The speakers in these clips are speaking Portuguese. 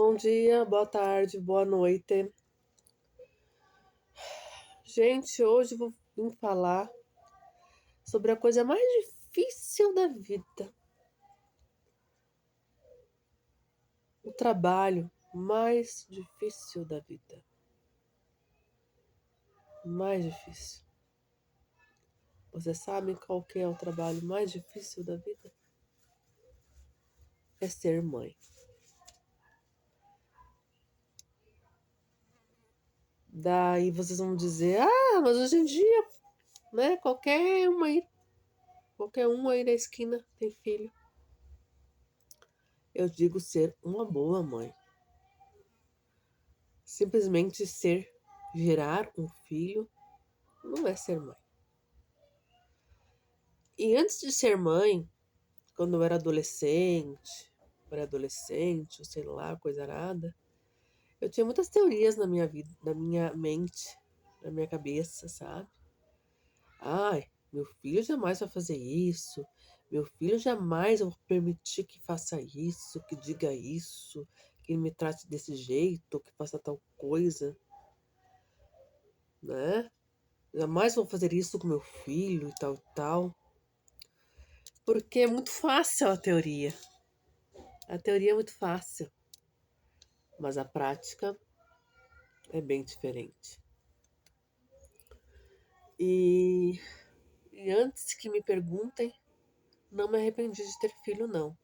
Bom dia, boa tarde, boa noite. Gente, hoje eu vou vir falar sobre a coisa mais difícil da vida. O trabalho mais difícil da vida. Mais difícil. Vocês sabem qual que é o trabalho mais difícil da vida? É ser mãe. Daí vocês vão dizer, mas hoje em dia, né, qualquer um aí na esquina tem filho. Eu digo ser uma boa mãe. Simplesmente gerar um filho, não é ser mãe. E antes de ser mãe, quando eu era adolescente, pré-adolescente, ou sei lá, coisa arada, eu tinha muitas teorias na minha vida, na minha mente, na minha cabeça, sabe? Ai, meu filho jamais vai fazer isso, meu filho jamais eu vou permitir que faça isso, que diga isso, que me trate desse jeito, que faça tal coisa, né? Jamais vou fazer isso com meu filho e tal e tal. Porque é muito fácil a teoria. A teoria é muito fácil, mas a prática é bem diferente. E, e antes que me perguntem, não me arrependi de ter filho, não.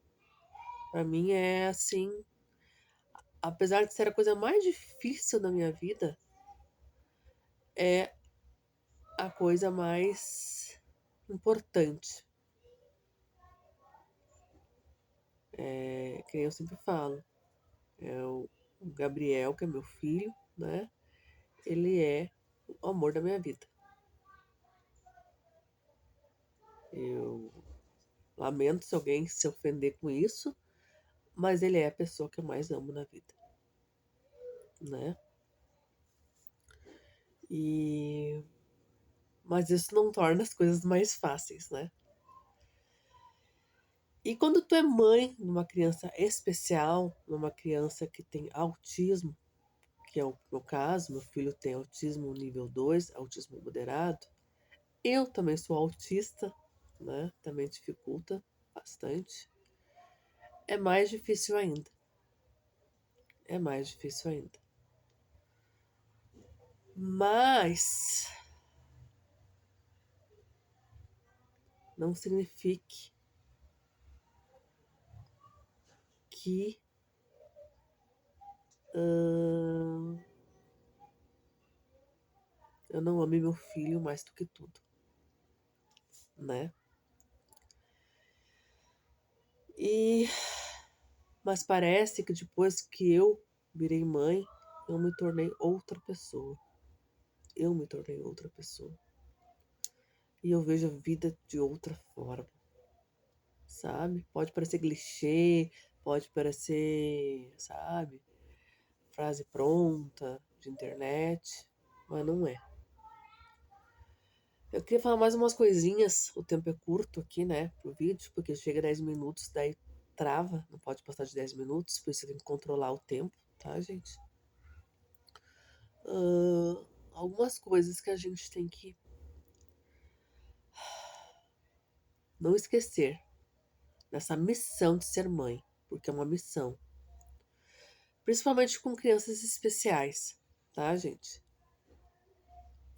Para mim é assim, apesar de ser a coisa mais difícil da minha vida, é a coisa mais importante. Que nem eu sempre falo. É o Gabriel, que é meu filho, né? Ele é o amor da minha vida. Eu lamento se alguém se ofender com isso, mas ele é a pessoa que eu mais amo na vida, né? E mas isso não torna as coisas mais fáceis, né? E quando tu é mãe de uma criança especial, numa criança que tem autismo, que é o meu caso, meu filho tem autismo nível 2, autismo moderado. Eu também sou autista, né? Também dificulta bastante. É mais difícil ainda. É mais difícil ainda. Mas não signifique que eu não ame meu filho mais do que tudo, né? Mas parece que depois que eu virei mãe, eu me tornei outra pessoa. Eu me tornei outra pessoa. E eu vejo a vida de outra forma, sabe? Pode parecer clichê, pode parecer, sabe, frase pronta de internet, mas não é. Eu queria falar mais umas coisinhas, o tempo é curto aqui, né, pro vídeo, porque chega 10 minutos, daí trava, não pode passar de 10 minutos, por isso eu tenho que controlar o tempo, tá, gente? Algumas coisas que a gente tem que não esquecer nessa missão de ser mãe, porque é uma missão. Principalmente com crianças especiais, tá, gente?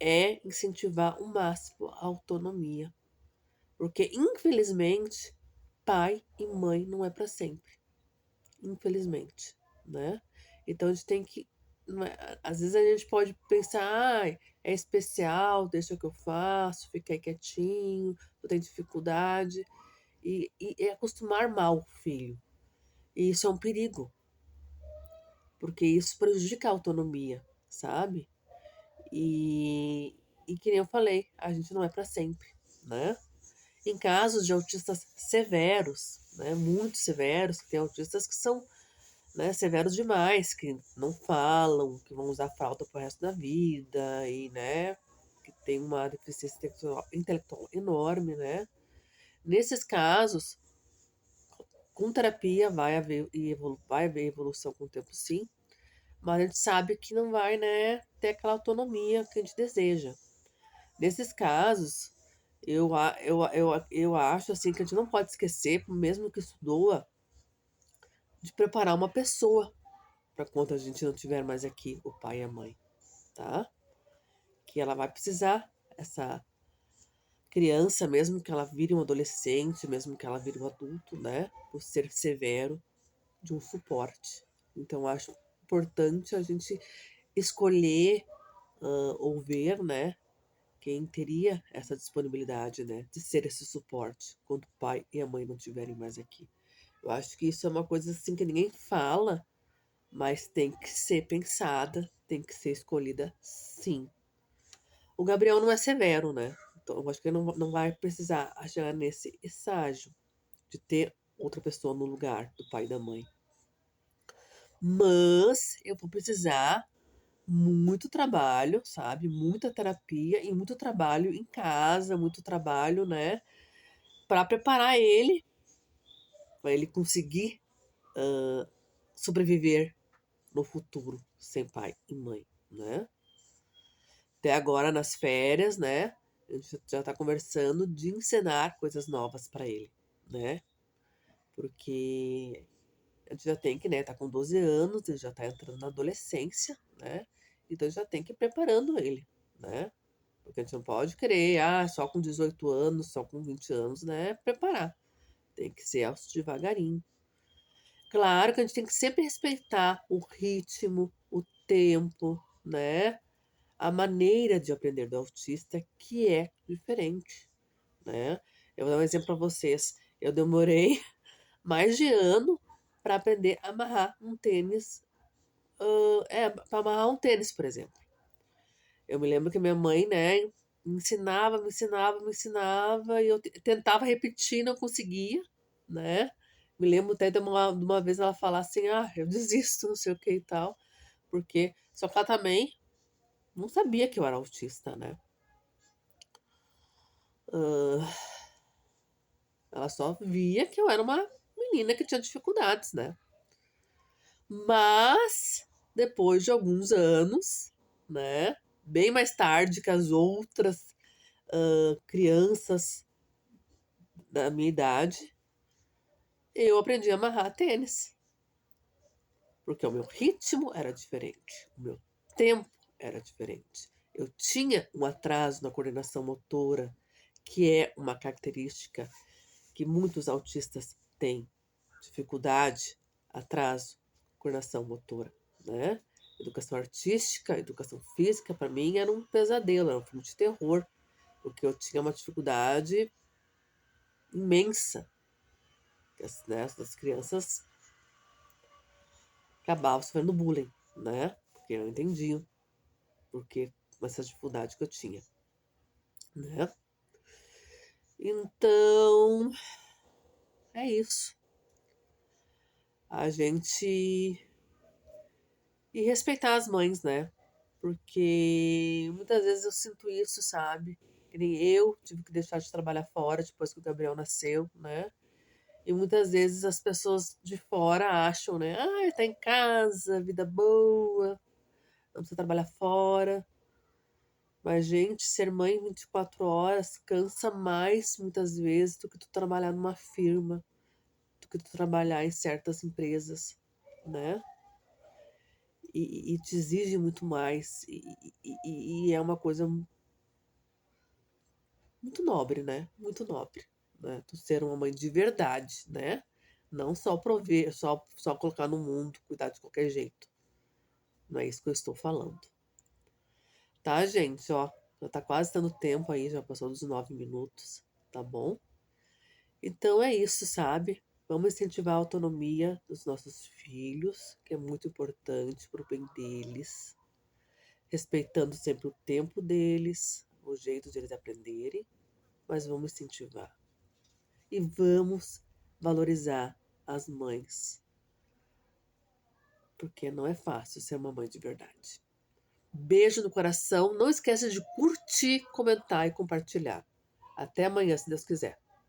É incentivar o máximo a autonomia. Porque, infelizmente, pai e mãe não é para sempre. Infelizmente, né? Então a gente tem que. Às vezes a gente pode pensar, é especial, deixa que eu faço, fica aí quietinho, eu tenho dificuldade. E acostumar mal o filho. E isso é um perigo, porque isso prejudica a autonomia, sabe? E que nem eu falei, a gente não é para sempre, né? Em casos de autistas severos, né, muito severos, que tem autistas que são, né, severos demais, que não falam, que vão usar fralda pro resto da vida e, né, que tem uma deficiência intelectual enorme, né? Nesses casos, com terapia vai haver evolução com o tempo, sim, mas a gente sabe que não vai, né, ter aquela autonomia que a gente deseja. Nesses casos, eu acho assim que a gente não pode esquecer, mesmo que isso doa, de preparar uma pessoa para quando a gente não tiver mais aqui, o pai e a mãe, tá? Que ela vai precisar, essa criança, mesmo que ela vire um adolescente, mesmo que ela vire um adulto, né? Por ser severo, de um suporte. Então, eu acho importante a gente escolher ou ver, né? Quem teria essa disponibilidade, né? De ser esse suporte quando o pai e a mãe não estiverem mais aqui. Eu acho que isso é uma coisa assim que ninguém fala, mas tem que ser pensada, tem que ser escolhida sim. O Gabriel não é severo, né? Então eu acho que ele não vai precisar chegar nesse estágio de ter outra pessoa no lugar do pai e da mãe. Mas eu vou precisar muito trabalho, sabe? Muita terapia e muito trabalho em casa, muito trabalho, né? Para preparar ele, para ele conseguir sobreviver no futuro sem pai e mãe, né? Até agora nas férias, né? A gente já tá conversando de ensinar coisas novas para ele, né? Porque a gente já tem que, né? Tá com 12 anos, ele já tá entrando na adolescência, né? Então já tem que ir preparando ele, né? Porque a gente não pode querer, só com 18 anos, só com 20 anos, né? Preparar. Tem que ser aos devagarinho. Claro que a gente tem que sempre respeitar o ritmo, o tempo, né? A maneira de aprender do autista, que é diferente, né? Eu vou dar um exemplo para vocês. Eu demorei mais de ano para aprender a amarrar um tênis. Para amarrar um tênis, por exemplo. Eu me lembro que minha mãe, né, me ensinava, e eu tentava repetir, não conseguia, né? Me lembro até de uma vez ela falar assim, eu desisto, não sei o que e tal, porque só que ela também não sabia que eu era autista, né? Ela só via que eu era uma menina que tinha dificuldades, né? Mas depois de alguns anos, né? Bem mais tarde que as outras crianças da minha idade, eu aprendi a amarrar tênis. Porque o meu ritmo era diferente, o meu tempo era diferente. Eu tinha um atraso na coordenação motora, que é uma característica que muitos autistas têm. Dificuldade, atraso, coordenação motora, né? Educação artística, educação física, para mim era um pesadelo, era um filme de terror, porque eu tinha uma dificuldade imensa. As crianças acabavam sofrendo bullying, né? Porque não entendiam porque essa dificuldade que eu tinha, né? Então, é isso. A gente e respeitar as mães, né? Porque muitas vezes eu sinto isso, sabe? Que nem eu tive que deixar de trabalhar fora depois que o Gabriel nasceu, né? E muitas vezes as pessoas de fora acham, né? Tá em casa, vida boa, não precisa trabalhar fora. Mas, gente, ser mãe 24 horas cansa mais, muitas vezes, do que tu trabalhar numa firma, do que tu trabalhar em certas empresas, né? E te exige muito mais. E é uma coisa muito nobre, né? Muito nobre, né? Tu ser uma mãe de verdade, né? Não só prover, só colocar no mundo, cuidar de qualquer jeito. Não é isso que eu estou falando. Tá, gente? Ó, já tá quase dando tempo aí, já passou dos 9 minutos, tá bom? Então é isso, sabe? Vamos incentivar a autonomia dos nossos filhos, que é muito importante para o bem deles, respeitando sempre o tempo deles, o jeito de eles aprenderem, mas vamos incentivar. E vamos valorizar as mães, porque não é fácil ser uma mãe de verdade. Beijo no coração, não esqueça de curtir, comentar e compartilhar. Até amanhã, se Deus quiser.